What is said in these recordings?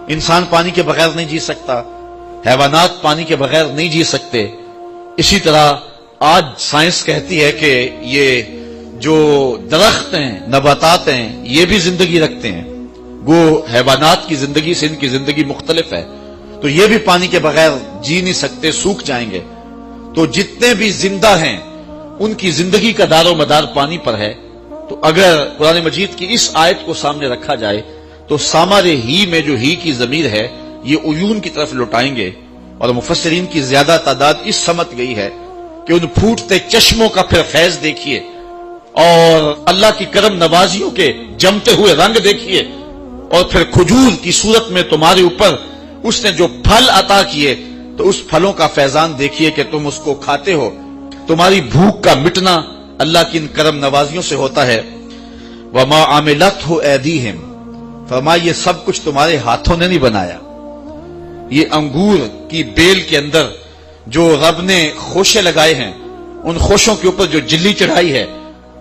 انسان پانی کے بغیر نہیں جی سکتا، حیوانات پانی کے بغیر نہیں جی سکتے۔ اسی طرح آج سائنس کہتی ہے کہ یہ جو درخت ہیں، نباتات ہیں، یہ بھی زندگی رکھتے ہیں، وہ حیوانات کی زندگی سے ان کی زندگی مختلف ہے، تو یہ بھی پانی کے بغیر جی نہیں سکتے، سوکھ جائیں گے۔ تو جتنے بھی زندہ ہیں ان کی زندگی کا دار و مدار پانی پر ہے۔ تو اگر قرآن مجید کی اس آیت کو سامنے رکھا جائے تو سامارے ہی میں جو ہی کی ضمیر ہے یہ عیون کی طرف لوٹائیں گے، اور مفسرین کی زیادہ تعداد اس سمت گئی ہے کہ ان پھوٹتے چشموں کا پھر فیض دیکھیے اور اللہ کی کرم نوازیوں کے جمتے ہوئے رنگ دیکھیے، اور پھر کھجور کی صورت میں تمہارے اوپر اس نے جو پھل عطا کیے تو اس پھلوں کا فیضان دیکھیے کہ تم اس کو کھاتے ہو۔ تمہاری بھوک کا مٹنا اللہ کی ان کرم نوازیوں سے ہوتا ہے۔ وما عملتہ ایدیہم، فرمایا یہ سب کچھ تمہارے ہاتھوں نے نہیں بنایا۔ یہ انگور کی بیل کے اندر جو رب نے خوشے لگائے ہیں، ان خوشوں کے اوپر جو جلی چڑھائی ہے،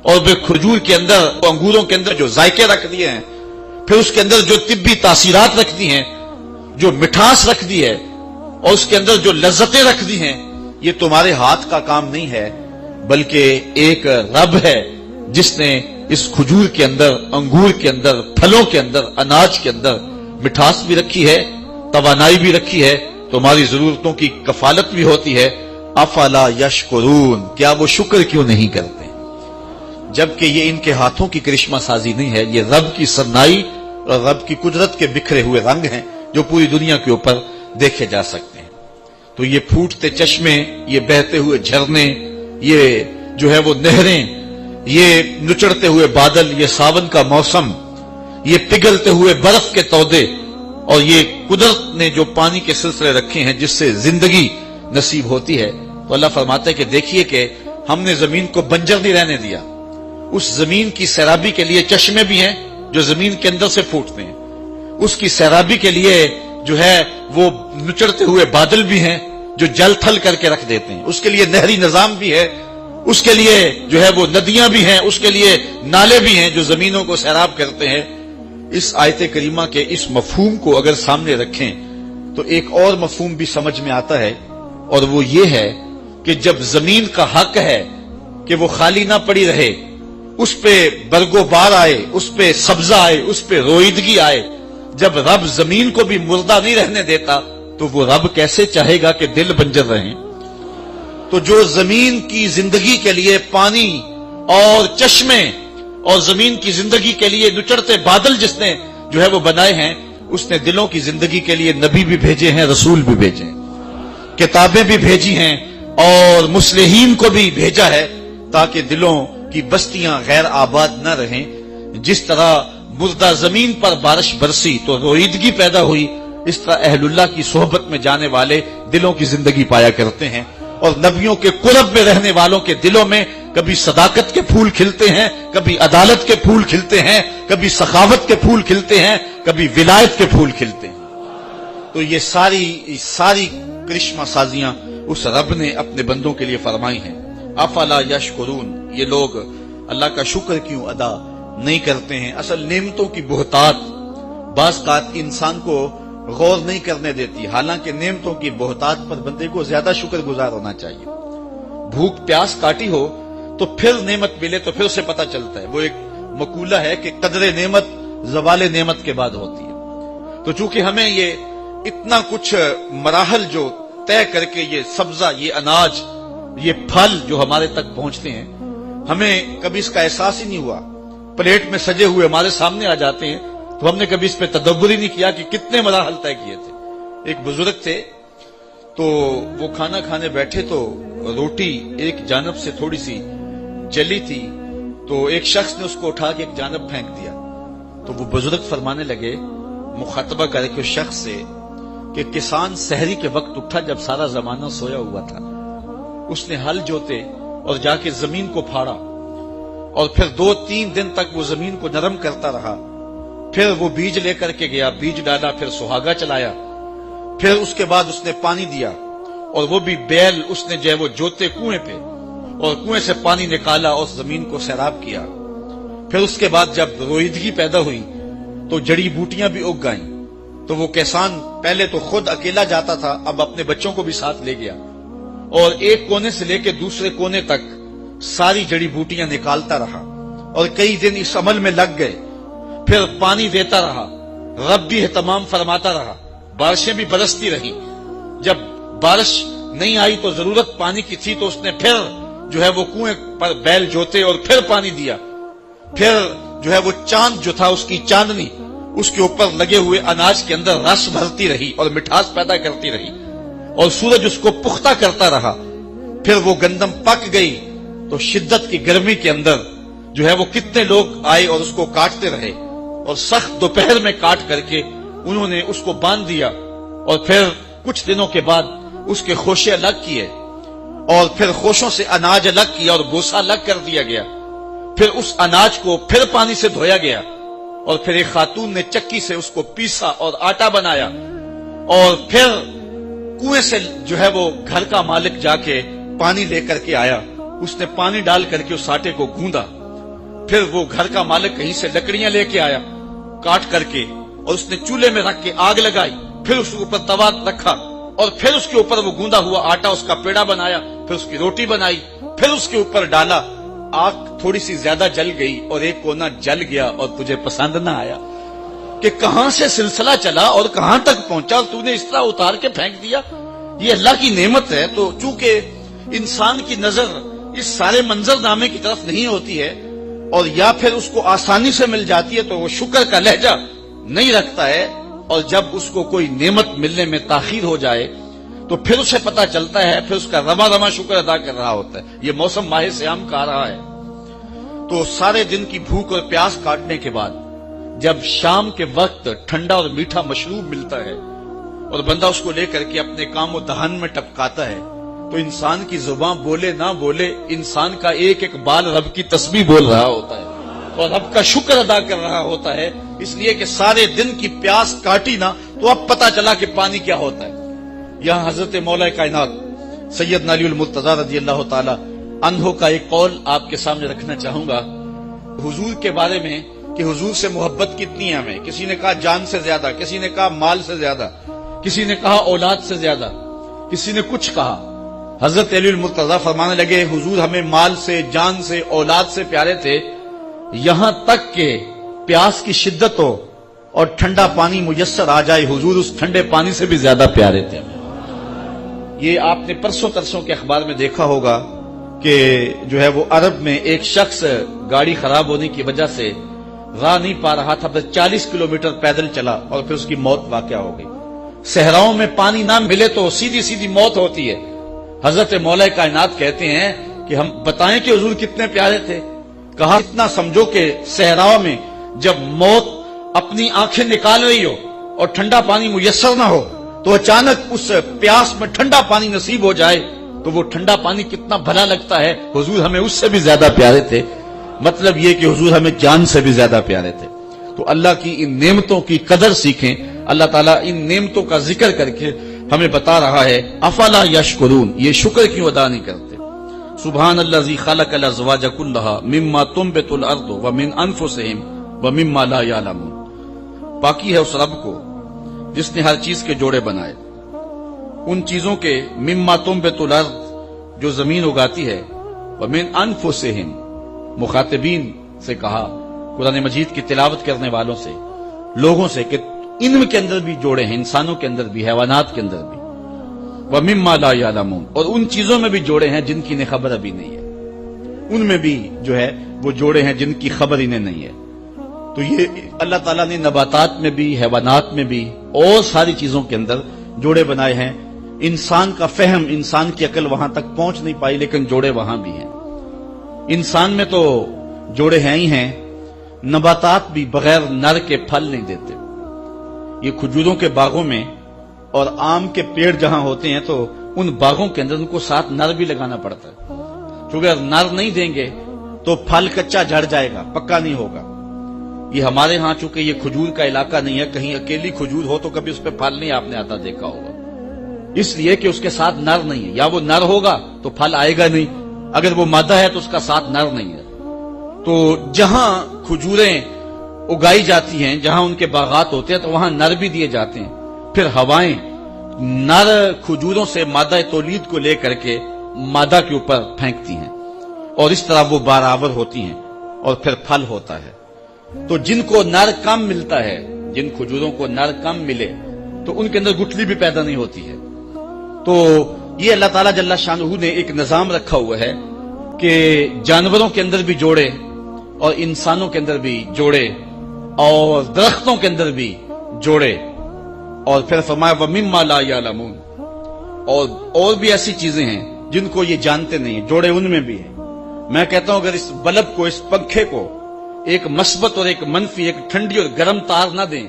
اور پھر کھجور کے اندر، انگوروں کے اندر جو ذائقے رکھ دیے ہیں، پھر اس کے اندر جو طبی تاثیرات رکھ دی ہیں، جو مٹھاس رکھ دی ہے، اور اس کے اندر جو لذتیں رکھ دی ہیں، یہ تمہارے ہاتھ کا کام نہیں ہے، بلکہ ایک رب ہے جس نے اس کھجور کے اندر، انگور کے اندر، پھلوں کے اندر، اناج کے اندر مٹھاس بھی رکھی ہے، توانائی بھی رکھی ہے، تمہاری ضرورتوں کی کفالت بھی ہوتی ہے۔ افلا یشکرون، کیا وہ شکر کیوں نہیں کرتے؟ جبکہ یہ ان کے ہاتھوں کی کرشمہ سازی نہیں ہے، یہ رب کی صنائی اور رب کی قدرت کے بکھرے ہوئے رنگ ہیں جو پوری دنیا کے اوپر دیکھے جا سکتے ہیں۔ تو یہ پھوٹتے چشمے، یہ بہتے ہوئے جھرنے، یہ جو ہے وہ نہریں، یہ نچڑتے ہوئے بادل، یہ ساون کا موسم، یہ پگھلتے ہوئے برف کے تودے، اور یہ قدرت نے جو پانی کے سلسلے رکھے ہیں جس سے زندگی نصیب ہوتی ہے، تو اللہ فرماتا ہے کہ دیکھیے کہ ہم نے زمین کو بنجر نہیں رہنے دیا، اس زمین کی سیرابی کے لیے چشمے بھی ہیں جو زمین کے اندر سے پھوٹتے ہیں، اس کی سیرابی کے لیے جو ہے وہ نچڑتے ہوئے بادل بھی ہیں جو جل تھل کر کے رکھ دیتے ہیں، اس کے لیے نہری نظام بھی ہے، اس کے لیے جو ہے وہ ندیاں بھی ہیں، اس کے لیے نالے بھی ہیں جو زمینوں کو سیراب کرتے ہیں۔ اس آیت کریمہ کے اس مفہوم کو اگر سامنے رکھیں تو ایک اور مفہوم بھی سمجھ میں آتا ہے، اور وہ یہ ہے کہ جب زمین کا حق ہے کہ وہ خالی نہ پڑی رہے، اس پہ برگ و بار آئے، اس پہ سبزہ آئے، اس پہ روئیدگی آئے، جب رب زمین کو بھی مردہ نہیں رہنے دیتا تو وہ رب کیسے چاہے گا کہ دل بنجر رہیں؟ تو جو زمین کی زندگی کے لیے پانی اور چشمے اور زمین کی زندگی کے لیے نچڑتے بادل جس نے جو ہے وہ بنائے ہیں، اس نے دلوں کی زندگی کے لیے نبی بھی بھیجے ہیں، رسول بھی بھیجے ہیں، کتابیں بھی بھیجی ہیں، اور مصلحین کو بھی بھیجا ہے تاکہ دلوں کی بستیاں غیر آباد نہ رہیں۔ جس طرح مردہ زمین پر بارش برسی تو روئیدگی پیدا ہوئی، اس طرح اہل اللہ کی صحبت میں جانے والے دلوں کی زندگی پایا کرتے ہیں، اور نبیوں کے قرب میں رہنے والوں کے دلوں میں کبھی صداقت کے پھول کھلتے ہیں، کبھی عدالت کے پھول کھلتے ہیں، کبھی سخاوت کے پھول کھلتے ہیں، کبھی ولایت کے پھول کھلتے ہیں۔ تو یہ ساری کرشمہ سازیاں اس رب نے اپنے بندوں کے لیے فرمائی ہیں۔ افلا یشکرون، یہ لوگ اللہ کا شکر کیوں ادا نہیں کرتے ہیں؟ اصل نعمتوں کی بہتات بعض اوقات انسان کو غور نہیں کرنے دیتی، حالانکہ نعمتوں کی بہتات پر بندے کو زیادہ شکر گزار ہونا چاہیے۔ بھوک پیاس کاٹی ہو تو پھر نعمت ملے تو پھر اسے پتہ چلتا ہے، وہ ایک مقولہ ہے کہ قدر نعمت زوال نعمت کے بعد ہوتی ہے۔ تو چونکہ ہمیں یہ اتنا کچھ مراحل جو طے کر کے یہ سبزہ، یہ اناج، یہ پھل جو ہمارے تک پہنچتے ہیں، ہمیں کبھی اس کا احساس ہی نہیں ہوا، پلیٹ میں سجے ہوئے ہمارے سامنے آ جاتے ہیں تو ہم نے کبھی اس پہ تدبر ہی نہیں کیا کہ کتنے مراحل طے کیے تھے۔ ایک بزرگ تھے تو وہ کھانا کھانے بیٹھے تو روٹی ایک جانب سے تھوڑی سی جلی تھی، تو ایک شخص نے اس کو اٹھا کے ایک جانب پھینک دیا، تو وہ بزرگ فرمانے لگے مخاطبہ کر کے اس شخص سے کہ کسان سحری کے وقت اٹھا جب سارا زمانہ سویا ہوا تھا، اس نے ہل جوتے اور جا کے زمین کو پھاڑا، اور پھر 2-3 دن تک وہ زمین کو نرم کرتا رہا، پھر وہ بیج لے کر کے گیا، بیج ڈالا، پھر سہاگا چلایا، پھر اس کے بعد اس نے پانی دیا، اور وہ بھی بیل اس نے جو ہے وہ جوتے کنویں پہ، اور کنویں سے پانی نکالا اور زمین کو سیراب کیا۔ پھر اس کے بعد جب روئیدگی پیدا ہوئی تو جڑی بوٹیاں بھی اگ گئیں، تو وہ کسان پہلے تو خود اکیلا جاتا تھا، اب اپنے بچوں کو بھی ساتھ لے گیا اور ایک کونے سے لے کے دوسرے کونے تک ساری جڑی بوٹیاں نکالتا رہا اور کئی دن اس عمل میں لگ گئے. پھر پانی دیتا رہا، رب بھی اہتمام فرماتا رہا، بارشیں بھی برستی رہی. جب بارش نہیں آئی تو ضرورت پانی کی تھی تو اس نے پھر جو ہے وہ کنویں پر بیل جوتے اور پھر پانی دیا. پھر جو ہے وہ چاند جو تھا، اس کی چاندنی اس کے اوپر لگے ہوئے اناج کے اندر رس بھرتی رہی اور مٹھاس پیدا کرتی رہی اور سورج اس کو پختہ کرتا رہا. پھر وہ گندم پک گئی تو شدت کی گرمی کے اندر جو ہے وہ کتنے لوگ آئے اور اس کو کاٹتے رہے اور سخت دوپہر میں کاٹ کر کے انہوں نے اس کو باندھ دیا اور پھر کچھ دنوں کے بعد اس کے خوشے الگ کیے اور پھر خوشوں سے اناج الگ کیا اور بوسا الگ کر دیا گیا. پھر اس اناج کو پھر پانی سے دھویا گیا اور پھر ایک خاتون نے چکی سے اس کو پیسا اور آٹا بنایا اور پھر کنویں سے جو ہے وہ گھر کا مالک جا کے پانی لے کر کے آیا. اس نے پانی ڈال کر کے اس آٹے کو گوندا. پھر وہ گھر کا مالک کہیں سے لکڑیاں لے کے آیا کاٹ کر کے اور اس نے چولہے میں رکھ کے آگ لگائی. پھر اس کے اوپر توا رکھا اور پھر اس کے اوپر وہ گوندا ہوا آٹا اس کا پیڑا بنایا. پھر اس کی روٹی بنائی، پھر اس کے اوپر ڈالا. آگ تھوڑی سی زیادہ جل گئی اور ایک کونا جل گیا اور تجھے پسند نہ آیا کہ کہاں سے سلسلہ چلا اور کہاں تک پہنچا اور تو نے اس طرح اتار کے پھینک دیا. یہ اللہ کی نعمت ہے. تو چونکہ انسان کی نظر اس سارے منظر نامے کی طرف نہیں ہوتی ہے اور یا پھر اس کو آسانی سے مل جاتی ہے تو وہ شکر کا لہجہ نہیں رکھتا ہے، اور جب اس کو کوئی نعمت ملنے میں تاخیر ہو جائے تو پھر اسے پتا چلتا ہے، پھر اس کا رما رما شکر ادا کر رہا ہوتا ہے. یہ موسم ماہ سیام کا آ رہا ہے تو سارے دن کی بھوک اور پیاس کاٹنے کے بعد جب شام کے وقت ٹھنڈا اور میٹھا مشروب ملتا ہے اور بندہ اس کو لے کر کے اپنے کام و دہن میں ٹپکاتا ہے تو انسان کی زبان بولے نہ بولے انسان کا ایک ایک بال رب کی تسبیح بول رہا ہوتا ہے اور رب کا شکر ادا کر رہا ہوتا ہے، اس لیے کہ سارے دن کی پیاس کاٹی نہ تو اب پتا چلا کہ پانی کیا ہوتا ہے. یہاں حضرت مولا کائنات سیدنا علی المرتضیٰ رضی اللہ تعالی عنہ کا ایک قول آپ کے سامنے رکھنا چاہوں گا حضور کے بارے میں کہ حضور سے محبت کتنی ہے ہمیں. کسی نے کہا جان سے زیادہ، کسی نے کہا مال سے زیادہ، کسی نے کہا اولاد سے زیادہ، کسی نے کچھ کہا. حضرت علی المرتضیٰ فرمانے لگے حضور ہمیں مال سے، جان سے، اولاد سے پیارے تھے، یہاں تک کہ پیاس کی شدت ہو اور ٹھنڈا پانی میسر آ جائے حضور اس ٹھنڈے پانی سے بھی زیادہ پیارے تھے. یہ آپ نے پرسوں ترسوں کے اخبار میں دیکھا ہوگا کہ جو ہے وہ عرب میں ایک شخص گاڑی خراب ہونے کی وجہ سے راہ نہیں پا رہا تھا، 40 کلومیٹر پیدل چلا اور پھر اس کی موت واقع ہو گئی. صحراؤں میں پانی نہ ملے تو سیدھی سیدھی موت ہوتی ہے. حضرت مولا کائنات کہتے ہیں کہ ہم بتائیں کہ حضور کتنے پیارے تھے. کہا اتنا سمجھو کہ صحراؤں میں جب موت اپنی آنکھیں نکال رہی ہو اور ٹھنڈا پانی میسر نہ ہو تو اچانک اس پیاس میں ٹھنڈا پانی نصیب ہو جائے تو وہ ٹھنڈا پانی کتنا بھلا لگتا ہے. حضور ہمیں اس سے بھی زیادہ پیارے تھے. مطلب یہ کہ حضور ہمیں جان سے بھی زیادہ پیارے تھے. تو اللہ کی ان نعمتوں کی قدر سیکھیں. اللہ تعالیٰ ان نعمتوں کا ذکر کر کے ہمیں بتا رہا ہے افلا یشکرون، یہ شکر کیوں ادا نہیں کرتے. سبحان الذی خلق الازواج کلھا مما تنبت الارض ومن انفسہم ومما لا یعلمون. باقی ہے اس رب کو جس نے ہر چیز کے جوڑے بنائے، ان چیزوں کے مما تنبت الارض جو زمین اگاتی ہے، ومن انفسہم مخاطبین سے کہا، قرآن مجید کی تلاوت کرنے والوں سے، لوگوں سے کہ ان کے اندر بھی جوڑے ہیں، انسانوں کے اندر بھی، حیوانات کے اندر بھی. وَمِمَّا لَا يَعْلَمُونَ، اور ان چیزوں میں بھی جوڑے ہیں جن کی انہیں خبر ابھی نہیں ہے. ان میں بھی جو ہے وہ جوڑے ہیں جن کی خبر انہیں نہیں ہے. تو یہ اللہ تعالیٰ نے نباتات میں بھی، حیوانات میں بھی اور ساری چیزوں کے اندر جوڑے بنائے ہیں. انسان کا فہم، انسان کی عقل وہاں تک پہنچ نہیں پائی لیکن جوڑے وہاں بھی ہیں. انسان میں تو جوڑے ہیں ہی ہیں. نباتات بھی بغیر نر کے پھل نہیں دیتے. یہ کھجوروں کے باغوں میں اور آم کے پیڑ جہاں ہوتے ہیں تو ان باغوں کے اندر ان کو ساتھ نر بھی لگانا پڑتا ہے، کیونکہ اگر نر نہیں دیں گے تو پھل کچا جھڑ جائے گا، پکا نہیں ہوگا. یہ ہمارے ہاں چونکہ یہ کھجور کا علاقہ نہیں ہے، کہیں اکیلی کھجور ہو تو کبھی اس پہ پھل نہیں آپ نے آتا دیکھا ہوگا، اس لیے کہ اس کے ساتھ نر نہیں ہے. یا وہ نر ہوگا تو پھل آئے گا نہیں، اگر وہ مادہ ہے تو اس کا ساتھ نر نہیں ہے. تو جہاں کھجوریں اگائی جاتی ہیں، جہاں ان کے باغات ہوتے ہیں تو وہاں نر بھی دیے جاتے ہیں، پھر ہوائیں نر کھجوروں سے مادہ تولید کو لے کر کے مادہ کے اوپر پھینکتی ہیں، اور اس طرح وہ برابر ہوتی ہیں اور پھر پھل ہوتا ہے۔ تو جن کو نر کم ملتا ہے، جن کھجوروں کو نر کم ملے تو ان کے اندر گٹلی بھی پیدا نہیں ہوتی ہے۔ تو یہ اللہ تعالیٰ جل شانہ نے ایک نظام رکھا ہوا ہے کہ جانوروں کے اندر بھی جوڑے اور انسانوں کے اندر بھی جوڑے اور درختوں کے اندر بھی جوڑے، اور پھر فرمایا وَمِمَّا لَا يَعْلَمُونَ، اور بھی ایسی چیزیں ہیں جن کو یہ جانتے نہیں ہیں، جوڑے ان میں بھی ہیں۔ میں کہتا ہوں اگر اس بلب کو، اس پنکھے کو ایک مثبت اور ایک منفی، ایک ٹھنڈی اور گرم تار نہ دیں،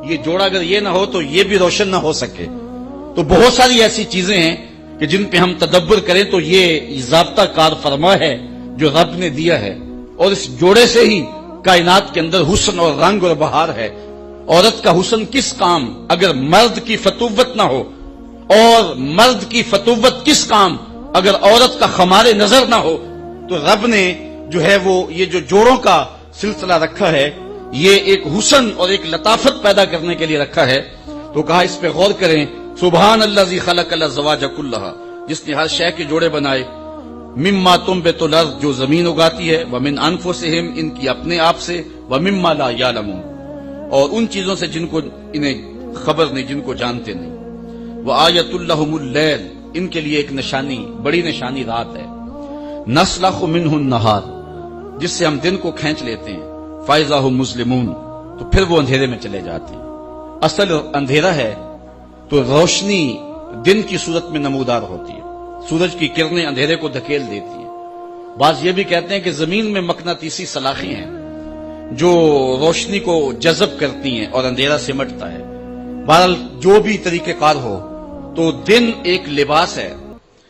یہ جوڑا اگر یہ نہ ہو تو یہ بھی روشن نہ ہو سکے۔ تو بہت ساری ایسی چیزیں ہیں کہ جن پہ ہم تدبر کریں تو یہ ضابطہ کار فرما ہے جو رب نے دیا ہے، اور اس جوڑے سے ہی کائنات کے اندر حسن اور رنگ اور بہار ہے۔ عورت کا حسن کس کام اگر مرد کی فتوت نہ ہو، اور مرد کی فتوت کس کام اگر عورت کا خمار نظر نہ ہو۔ تو رب نے جو ہے وہ یہ جو جوڑوں کا سلسلہ رکھا ہے، یہ ایک حسن اور ایک لطافت پیدا کرنے کے لیے رکھا ہے۔ تو کہا اس پہ غور کریں، سبحان الذی خلق الازواج کلھا، جس نے ہر شے کے جوڑے بنائے، مما تنبت الارض، جو زمین اگاتی ہے، ومن انفسہم، ان کی اپنے آپ سے، ومما لا یعلمون، اور ان چیزوں سے جن کو انہیں خبر نہیں، جن کو جانتے نہیں۔ وآیۃ لہم اللیل، ان کے لیے ایک نشانی، بڑی نشانی رات ہے، نسلخ منہ النہار، جس سے ہم دن کو کھینچ لیتے ہیں، فاذا ھم مظلمون، تو پھر وہ اندھیرے میں چلے جاتے ہیں۔ اصل اندھیرا ہے تو روشنی دن کی صورت میں نمودار ہوتی ہے، سورج کی کرنیں اندھیرے کو دھکیل دیتی ہیں۔ بعض یہ بھی کہتے ہیں کہ زمین میں مقناطیسی سلاخیں ہیں جو روشنی کو جذب کرتی ہیں اور اندھیرا سمٹتا ہے۔ بہرحال جو بھی طریقہ کار ہو، تو دن ایک لباس ہے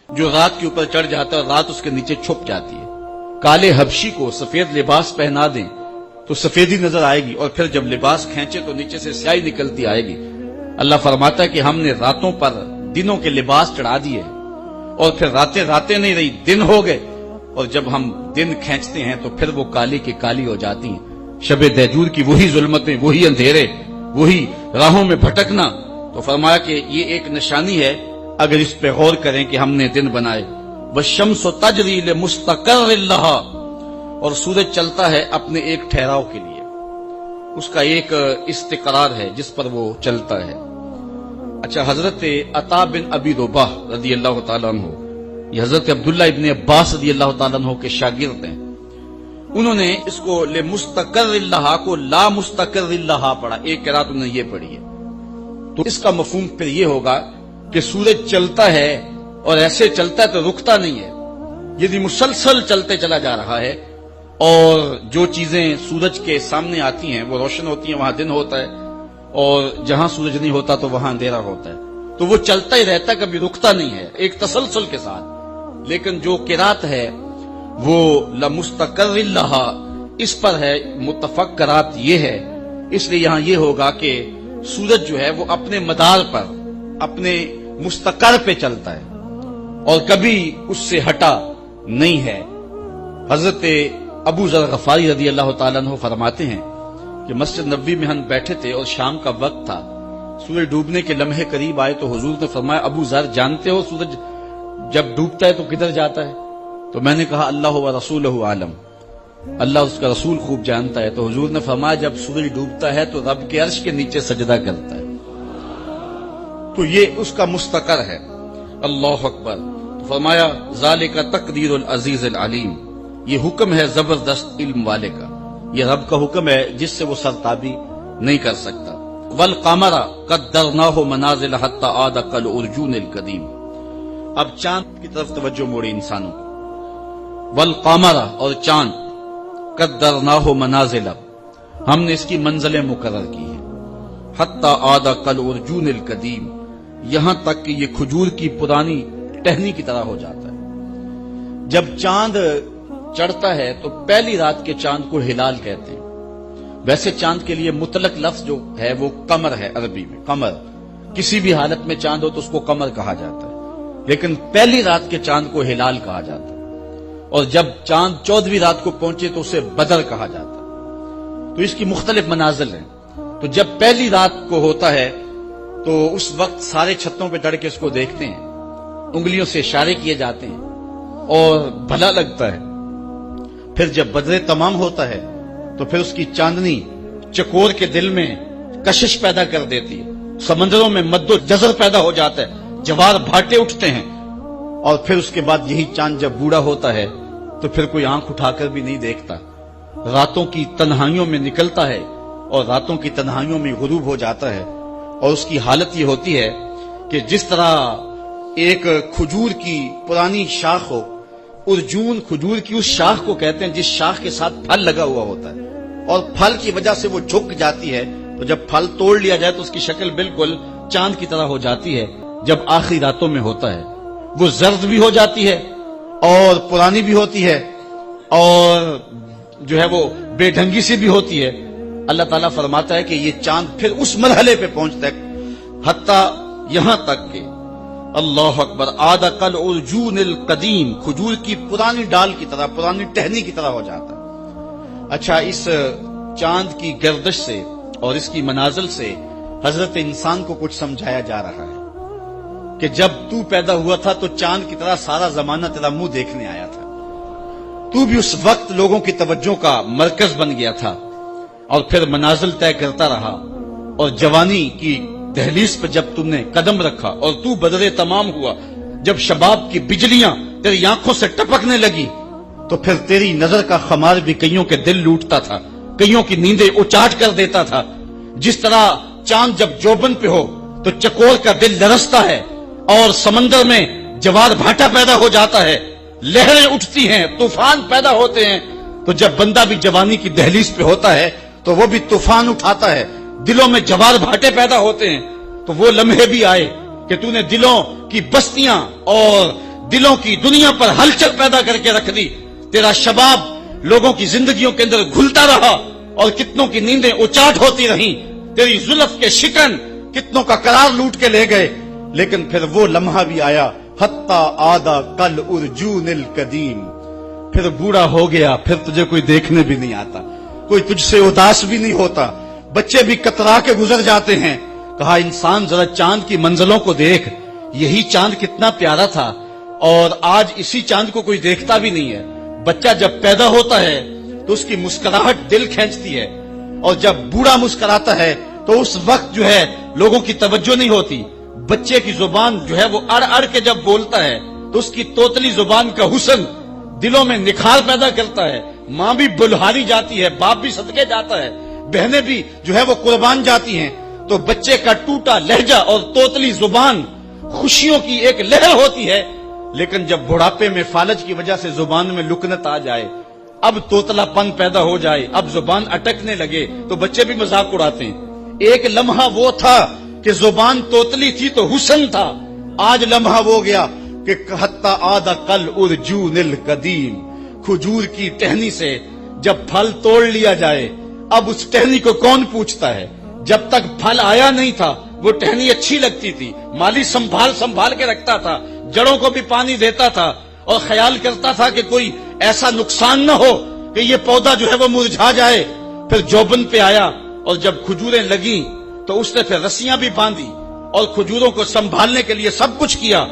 جو رات کے اوپر چڑھ جاتا ہے اور رات اس کے نیچے چھپ جاتی ہے۔ کالے حبشی کو سفید لباس پہنا دیں تو سفیدی نظر آئے گی، اور پھر جب لباس کھینچے تو نیچے سے سیاہی نکلتی آئے گی۔ اللہ فرماتا ہے کہ ہم نے راتوں پر دنوں کے لباس چڑھا دیے، اور پھر راتیں نہیں رہی، دن ہو گئے، اور جب ہم دن کھینچتے ہیں تو پھر وہ کالی کی کالی ہو جاتی ہیں۔ شب دہجور کی وہی ظلمتیں، وہی اندھیرے، وہی راہوں میں بھٹکنا۔ تو فرمایا کہ یہ ایک نشانی ہے اگر اس پہ غور کریں کہ ہم نے دن بنائے۔ والشمس تجری لمستقر لہا، اور سورج چلتا ہے اپنے ایک ٹھہراؤ کے لیے، اس کا ایک استقرار ہے جس پر وہ چلتا ہے۔ اچھا، حضرت عطا بن ابی رباح رضی اللہ تعالیٰ عنہ، یہ حضرت عبداللہ ابن عباس رضی اللہ تعالیٰ عنہ کے شاگرد ہیں، انہوں نے اس کو لمستقر لہا کو لا مستقر لہا پڑھا، ایک قرات انہوں نے یہ پڑھی ہے۔ تو اس کا مفہوم پھر یہ ہوگا کہ سورج چلتا ہے اور ایسے چلتا ہے تو رکتا نہیں ہے، یعنی مسلسل چلتے چلا جا رہا ہے، اور جو چیزیں سورج کے سامنے آتی ہیں وہ روشن ہوتی ہیں، وہاں دن ہوتا ہے، اور جہاں سورج نہیں ہوتا تو وہاں اندھیرا ہوتا ہے۔ تو وہ چلتا ہی رہتا ہے، کبھی رکتا نہیں ہے، ایک تسلسل کے ساتھ۔ لیکن جو قرات ہے وہ لمستقر لہا، اس پر ہے، متفق قرات یہ ہے، اس لیے یہاں یہ ہوگا کہ سورج جو ہے وہ اپنے مدار پر، اپنے مستقر پہ چلتا ہے اور کبھی اس سے ہٹا نہیں ہے۔ حضرت ابو ذر غفاری رضی اللہ تعالیٰ عنہ فرماتے ہیں کہ مسجد نبوی میں ہم بیٹھے تھے اور شام کا وقت تھا، سورج ڈوبنے کے لمحے قریب آئے تو حضور نے فرمایا ابو ذر جانتے ہو سورج جب ڈوبتا ہے تو کدھر جاتا ہے؟ تو میں نے کہا اللہ و رسولہ عالم، اللہ اس کا رسول خوب جانتا ہے۔ تو حضور نے فرمایا جب سورج ڈوبتا ہے تو رب کے عرش کے نیچے سجدہ کرتا ہے، تو یہ اس کا مستقر ہے۔ اللہ اکبر۔ تو فرمایا ذالک تقدیر العزیز العلیم، یہ حکم ہے زبردست علم والے کا، یہ رب کا حکم ہے جس سے وہ سرتابی نہیں کر سکتا۔ والقمر قدرناہ منازل حتی عاد کالعرجون القدیم، اب چاند کی طرف توجہ موڑی انسانوں کی۔ والقمر، اور چاند، قدرناہ منازل، ہم نے اس کی منزلیں مقرر کی ہیں، حتی عاد کالعرجون القدیم، یہاں تک کہ یہ کھجور کی پرانی ٹہنی کی طرح ہو جاتا ہے۔ جب چاند چڑھتا ہے تو پہلی رات کے چاند کو ہلال کہتے ہیں، ویسے چاند کے لیے مطلق لفظ جو ہے وہ قمر ہے، عربی میں قمر، کسی بھی حالت میں چاند ہو تو اس کو قمر کہا جاتا ہے، لیکن پہلی رات کے چاند کو ہلال کہا جاتا ہے، اور جب چاند 14ویں رات کو پہنچے تو اسے بدر کہا جاتا ہے۔ تو اس کی مختلف منازل ہیں. تو جب پہلی رات کو ہوتا ہے تو اس وقت سارے چھتوں پہ چڑھ کے اس کو دیکھتے ہیں، انگلیوں سے اشارے کیے جاتے ہیں اور بھلا لگتا ہے. پھر جب بدر تمام ہوتا ہے تو پھر اس کی چاندنی چکور کے دل میں کشش پیدا کر دیتی ہے، سمندروں میں مد و جزر پیدا ہو جاتا ہے، جوار بھاٹے اٹھتے ہیں. اور پھر اس کے بعد یہی چاند جب بوڑھا ہوتا ہے تو پھر کوئی آنکھ اٹھا کر بھی نہیں دیکھتا، راتوں کی تنہائیوں میں نکلتا ہے اور راتوں کی تنہائیوں میں غروب ہو جاتا ہے. اور اس کی حالت یہ ہوتی ہے کہ جس طرح ایک کھجور کی پرانی شاخ ہو، ارجون کھجور کی اس شاخ کو کہتے ہیں جس شاخ کے ساتھ پھل لگا ہوا ہوتا ہے، اور پھل کی وجہ سے وہ جھک جاتی ہے، تو جب پھل توڑ لیا جائے تو اس کی شکل بالکل چاند کی طرح ہو جاتی ہے. جب آخری راتوں میں ہوتا ہے وہ زرد بھی ہو جاتی ہے اور پرانی بھی ہوتی ہے اور جو ہے وہ بے ڈھنگی سی بھی ہوتی ہے. اللہ تعالیٰ فرماتا ہے کہ یہ چاند پھر اس مرحلے پہ پہنچتا ہے حتیٰ یہاں تک کہ اللہ اکبر عاد کل ارجون القدیم، کھجور کی پرانی ڈال کی طرح، پرانی ٹہنی کی طرح ہو جاتا ہے. اچھا، اس چاند کی گردش سے اور اس کی منازل سے حضرت انسان کو کچھ سمجھایا جا رہا ہے کہ جب تو پیدا ہوا تھا تو چاند کی طرح سارا زمانہ تیرا منہ دیکھنے آیا تھا، تو بھی اس وقت لوگوں کی توجہ کا مرکز بن گیا تھا اور پھر منازل طے کرتا رہا. اور جوانی کی دہلیز پہ جب تم نے قدم رکھا اور تو بدر تمام ہوا، جب شباب کی بجلیاں تیری آنکھوں سے ٹپکنے لگی تو پھر تیری نظر کا خمار بھی کئیوں کے دل لوٹتا تھا، کئیوں کی نیندیں اچاٹ کر دیتا تھا. جس طرح چاند جب جوبن پہ ہو تو چکور کا دل لرزتا ہے اور سمندر میں جوار بھاٹا پیدا ہو جاتا ہے، لہریں اٹھتی ہیں، طوفان پیدا ہوتے ہیں. تو جب بندہ بھی جوانی کی دہلیز پہ ہوتا ہے تو وہ بھی طوفان اٹھاتا ہے، دلوں میں جوار بھاٹے پیدا ہوتے ہیں. تو وہ لمحے بھی آئے کہ تو نے دلوں کی بستیاں اور دلوں کی دنیا پر ہلچل پیدا کر کے رکھ دی. تیرا شباب لوگوں کی زندگیوں کے اندر گھلتا رہا اور کتنوں کی نیندیں اچاٹ ہوتی رہیں، تیری زلف کے شکن کتنوں کا قرار لوٹ کے لے گئے. لیکن پھر وہ لمحہ بھی آیا حتی آدھا کل ارجون القدیم، پھر بوڑھا ہو گیا، پھر تجھے کوئی دیکھنے بھی نہیں آتا، کوئی تجھ سے اداس بھی نہیں ہوتا، بچے بھی کترا کے گزر جاتے ہیں. کہا انسان ذرا چاند کی منزلوں کو دیکھ، یہی چاند کتنا پیارا تھا اور آج اسی چاند کو کوئی دیکھتا بھی نہیں ہے. بچہ جب پیدا ہوتا ہے تو اس کی مسکراہٹ دل کھینچتی ہے، اور جب بوڑھا مسکراتا ہے تو اس وقت جو ہے لوگوں کی توجہ نہیں ہوتی. بچے کی زبان جو ہے وہ اڑ اڑ کے جب بولتا ہے تو اس کی توتلی زبان کا حسن دلوں میں نکھار پیدا کرتا ہے. ماں بھی بلہاری جاتی ہے، باپ بھی صدقے جاتا ہے، بہنیں بھی جو ہے وہ قربان جاتی ہیں. تو بچے کا ٹوٹا لہجہ اور توتلی زبان خوشیوں کی ایک لہر ہوتی ہے. لیکن جب بڑھاپے میں فالج کی وجہ سے زبان میں لکنت آ جائے، اب توتلا پن پیدا ہو جائے، اب زبان اٹکنے لگے تو بچے بھی مذاق اڑاتے ہیں. ایک لمحہ وہ تھا کہ زبان توتلی تھی تو حسن تھا، آج لمحہ وہ گیا کہ حتی آدھا کل ارجون القدیم، کھجور کی ٹہنی سے جب پھل توڑ لیا جائے اب اس ٹہنی کو کون پوچھتا ہے. جب تک پھل آیا نہیں تھا وہ ٹہنی اچھی لگتی تھی، مالی سنبھال کے رکھتا تھا، جڑوں کو بھی پانی دیتا تھا اور خیال کرتا تھا کہ کوئی ایسا نقصان نہ ہو کہ یہ پودا جو ہے وہ مرجھا جائے. پھر جوبن پہ آیا اور جب کھجوریں لگیں تو اس نے پھر رسیاں بھی باندھی اور کھجوروں کو سنبھالنے کے لیے سب کچھ کیا.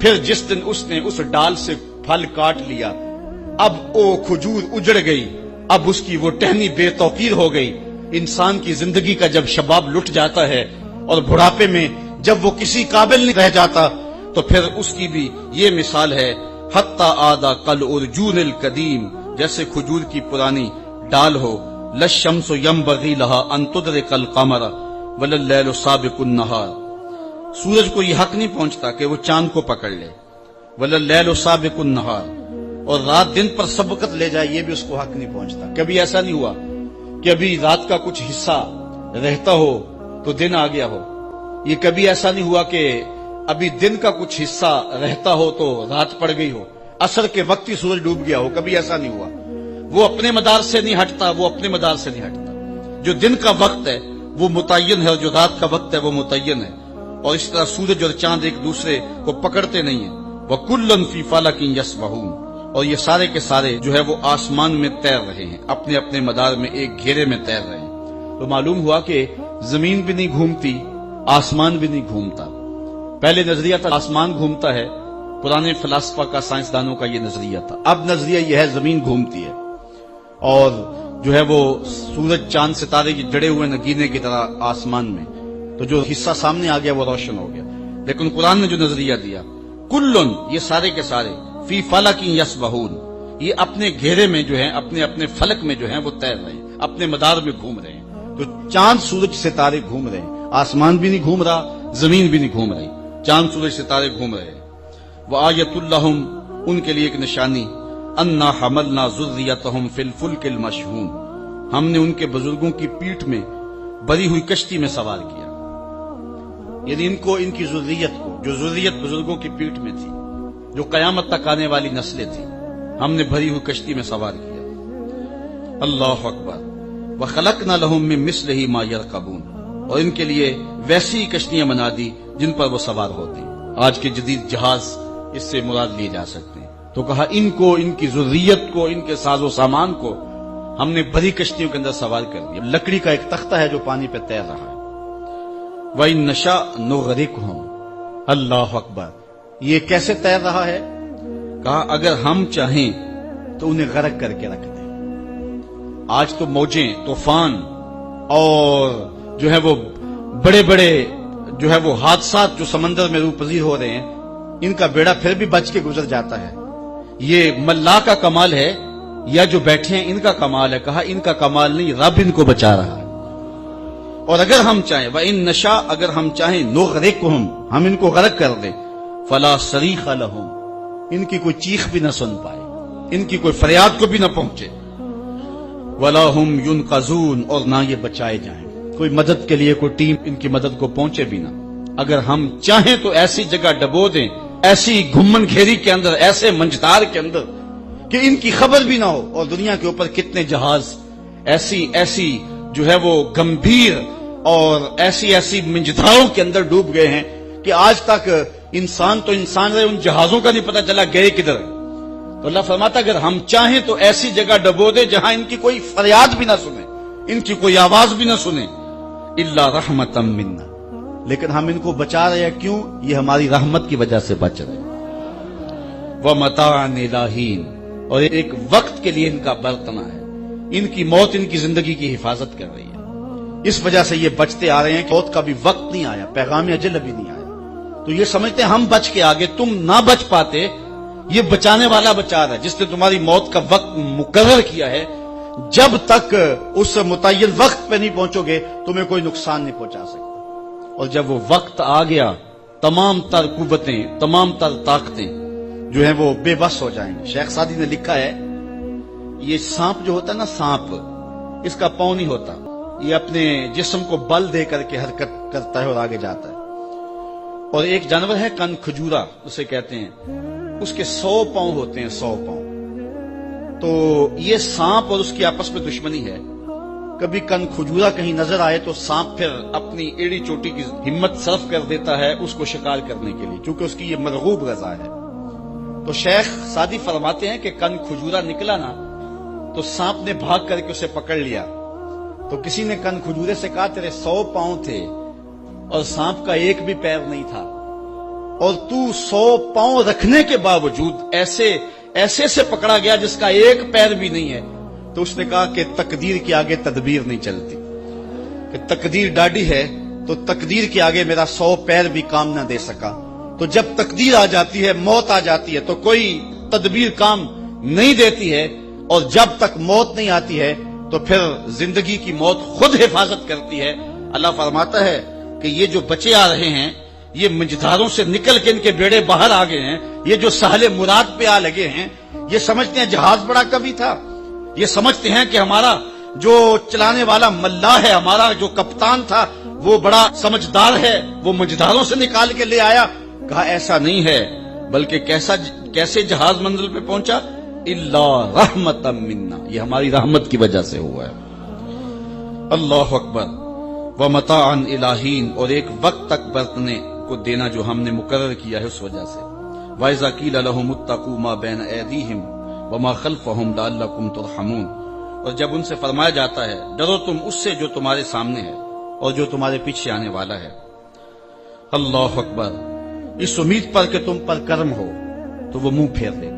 پھر جس دن اس نے اس ڈال سے پھل کاٹ لیا، اب وہ کھجور اجڑ گئی، اب اس کی وہ ٹہنی بے توقیر ہو گئی. انسان کی زندگی کا جب شباب لٹ جاتا ہے اور بڑھاپے میں جب وہ کسی قابل نہیں رہ جاتا تو پھر اس کی بھی یہ مثال ہے حتی آدھا کل ارجون القدیم، جیسے کھجور کی پرانی ڈال ہو. للشمس ینبغی لها ان تدرک القمر ولللیل سابق النہار، سورج کو یہ حق نہیں پہنچتا کہ وہ چاند کو پکڑ لے. ولللیل سابق النہار، اور رات دن پر سبقت لے جائے، یہ بھی اس کو حق نہیں پہنچتا. کبھی ایسا نہیں ہوا کہ ابھی رات کا کچھ حصہ رہتا ہو تو دن آ گیا ہو. یہ کبھی ایسا نہیں ہوا کہ ابھی دن کا کچھ حصہ رہتا ہو تو رات پڑ گئی ہو، عصر کے وقت ہی سورج ڈوب گیا ہو. کبھی ایسا نہیں ہوا. وہ اپنے مدار سے نہیں ہٹتا، وہ اپنے مدار سے نہیں ہٹتا. جو دن کا وقت ہے وہ متعین ہے اور جو رات کا وقت ہے وہ متعین ہے. اور اس طرح سورج اور چاند ایک دوسرے کو پکڑتے نہیں ہیں. وَكُلًّا فِي فَلَكٍ يَسْبَحُونَ، اور یہ سارے کے سارے جو ہے وہ آسمان میں تیر رہے ہیں، اپنے اپنے مدار میں ایک گھیرے میں تیر رہے ہیں۔ تو معلوم ہوا کہ زمین بھی نہیں گھومتی، آسمان بھی نہیں گھومتا۔ پہلے نظریہ تھا آسمان گھومتا ہے، پرانے فلاسفہ کا، سائنسدانوں کا یہ نظریہ تھا۔ اب نظریہ یہ ہے زمین گھومتی ہے، اور جو ہے وہ سورج چاند ستارے جڑے ہوئے نگینے کی طرح آسمان میں، تو جو حصہ سامنے آ گیا وہ روشن ہو گیا۔ لیکن قرآن نے جو نظریہ دیا، کلن، یہ سارے کے سارے، فی فلک یسبحون، یہ اپنے گھیرے میں جو ہیں، اپنے اپنے فلک میں جو ہیں وہ تیر رہے ہیں، اپنے مدار میں گھوم رہے ہیں۔ تو چاند سورج ستارے گھوم رہے ہیں، آسمان بھی نہیں گھوم رہا، زمین بھی نہیں گھوم رہی، چاند سورج ستارے گھوم رہے ہیں۔ وآیۃ لہم، ان کے لیے ایک نشانی، انا حملنا ذریتہم فی الفلک المشحون، ہم نے ان کے بزرگوں کی پیٹھ میں بری ہوئی کشتی میں سوار کیا، یعنی ان کو، ان کی ذریت کو، جو ذریت بزرگوں کی پیٹھ میں تھی، جو قیامت تک آنے والی نسلیں تھیں، ہم نے بھری ہوئی کشتی میں سوار کیا۔ اللہ اکبر۔ وخلقنا لہم من مثلہ ما یرکبون، اور ان کے لیے ویسی ہی کشتیاں بنا دی جن پر وہ سوار ہوتے ہیں۔ آج کے جدید جہاز اس سے مراد لیے جا سکتے ہیں۔ تو کہا ان کو، ان کی ذریت کو، ان کے ساز و سامان کو ہم نے بڑی کشتیوں کے اندر سوار کر دیا۔ لکڑی کا ایک تختہ ہے جو پانی پہ تیر رہا ہے۔ وَإِن نَّشَأْ نُغْرِقْهُمْ، اللہ اکبر۔ یہ کیسے تیر رہا ہے؟ کہا اگر ہم چاہیں تو انہیں غرق کر کے رکھ دیں۔ آج تو موجیں، طوفان اور جو ہے وہ بڑے بڑے جو ہے وہ حادثات جو سمندر میں روپذیر ہو رہے ہیں، ان کا بیڑا پھر بھی بچ کے گزر جاتا ہے۔ یہ ملا کا کمال ہے یا جو بیٹھے ہیں ان کا کمال ہے؟ کہا ان کا کمال نہیں، رب ان کو بچا رہا ہے۔ اور اگر ہم چاہیں، وَإِن نَّشَأْ، اگر ہم چاہیں، نُغْرِقْهُمْ، ہم ان کو غرق کر دیں، فَلَا صَرِيخَ لَهُمْ، ان کی کوئی چیخ بھی نہ سن پائے، ان کی کوئی فریاد کو بھی نہ پہنچے، وَلَا هُمْ يُنْقَذُونَ، اور نہ یہ بچائے جائیں، کوئی مدد کے لیے کوئی ٹیم ان کی مدد کو پہنچے بھی نہ۔ اگر ہم چاہیں تو ایسی جگہ ڈبو دیں، ایسی گھمن گھیری کے اندر، ایسے منجدار کے اندر کہ ان کی خبر بھی نہ ہو۔ اور دنیا کے اوپر کتنے جہاز ایسی جو ہے وہ گمبھیر اور ایسی منجداروں کے اندر ڈوب گئے ہیں کہ آج تک انسان تو انسان رہے، ان جہازوں کا نہیں پتہ چلا گئے کدھر۔ تو اللہ فرماتا اگر ہم چاہیں تو ایسی جگہ ڈبو دے جہاں ان کی کوئی فریاد بھی نہ سنے، ان کی کوئی آواز بھی نہ سنے، الا رحمتا منا، لیکن ہم ان کو بچا رہے ہیں۔ کیوں؟ یہ ہماری رحمت کی وجہ سے بچ رہے ہیں۔ ومتاعا الی حین، اور ایک وقت کے لیے ان کا برتنا ہے، ان کی موت ان کی زندگی کی حفاظت کر رہی ہے۔ اس وجہ سے یہ بچتے آ رہے ہیں کہ موت کا بھی وقت نہیں آیا، پیغام اجل ابھی نہیں آیا۔ تو یہ سمجھتے ہیں ہم بچ کے آگے، تم نہ بچ پاتے، یہ بچانے والا بچا رہا ہے جس نے تمہاری موت کا وقت مقرر کیا ہے۔ جب تک اس متعین وقت پہ نہیں پہنچو گے تمہیں کوئی نقصان نہیں پہنچا سکتا۔ اور جب وہ وقت آ گیا، تمام تر قوتیں، تمام تر طاقتیں جو ہیں وہ بے بس ہو جائیں گے۔ شیخ سعدی نے لکھا ہے، یہ سانپ جو ہوتا ہے نا، سانپ، اس کا پاؤں نہیں ہوتا، یہ اپنے جسم کو بل دے کر کے حرکت کرتا ہے اور آگے جاتا ہے۔ اور ایک جانور ہے کن کھجورا اسے کہتے ہیں، اس کے 100 پاؤں ہوتے ہیں، 100 پاؤں۔ تو یہ سانپ اور اس کی آپس میں دشمنی ہے۔ کبھی کن کھجورا کہیں نظر آئے تو سانپ پھر اپنی ایڑی چوٹی کی ہمت صرف کر دیتا ہے اس کو شکار کرنے کے لیے، کیونکہ اس کی یہ مرغوب غذا ہے۔ تو شیخ سعدی فرماتے ہیں کہ کن کھجورا نکلا نا تو سانپ نے بھاگ کر کے اسے پکڑ لیا۔ تو کسی نے کن کھجورے سے کہا تیرے 100 پاؤں تھے اور سانپ کا ایک بھی پیر نہیں تھا، اور تو 100 پاؤں رکھنے کے باوجود ایسے سے پکڑا گیا جس کا ایک پیر بھی نہیں ہے۔ تو اس نے کہا کہ تقدیر کے آگے تدبیر نہیں چلتی، کہ تقدیر ڈاڈی ہے تو تقدیر کے آگے میرا 100 پیر بھی کام نہ دے سکا۔ تو جب تقدیر آ جاتی ہے، موت آ جاتی ہے، تو کوئی تدبیر کام نہیں دیتی ہے، اور جب تک موت نہیں آتی ہے تو پھر زندگی کی موت خود حفاظت کرتی ہے۔ اللہ فرماتا ہے کہ یہ جو بچے آ رہے ہیں، یہ منجداروں سے نکل کے ان کے بیڑے باہر آ گئے ہیں، یہ جو ساحل مراد پہ آ لگے ہیں، یہ سمجھتے ہیں جہاز بڑا کبھی تھا، یہ سمجھتے ہیں کہ ہمارا جو چلانے والا ملا ہے، ہمارا جو کپتان تھا وہ بڑا سمجھدار ہے، وہ منجداروں سے نکال کے لے آیا۔ کہا ایسا نہیں ہے، بلکہ کیسے جہاز منزل پہ پہنچا؟ الا رحمتا منا، یہ ہماری رحمت کی وجہ سے ہوا ہے۔ اللہ اکبر۔ ومتاعا الی حین، اور ایک وقت تک برتنے کو دینا جو ہم نے مقرر کیا ہے اس وجہ سے۔ وَإِذَا قِيلَ لَهُمُ اتَّقُوا مَا بَيْنَ أَيْدِيهِمْ وما خلفهم لعلکم ترحمون، اور جب ان سے فرمایا جاتا ہے ڈرو تم اس سے جو تمہارے سامنے ہے اور جو تمہارے پیچھے آنے والا ہے۔ اللہ اکبر، اس امید پر کہ تم پر کرم ہو تو وہ منہ پھیر لے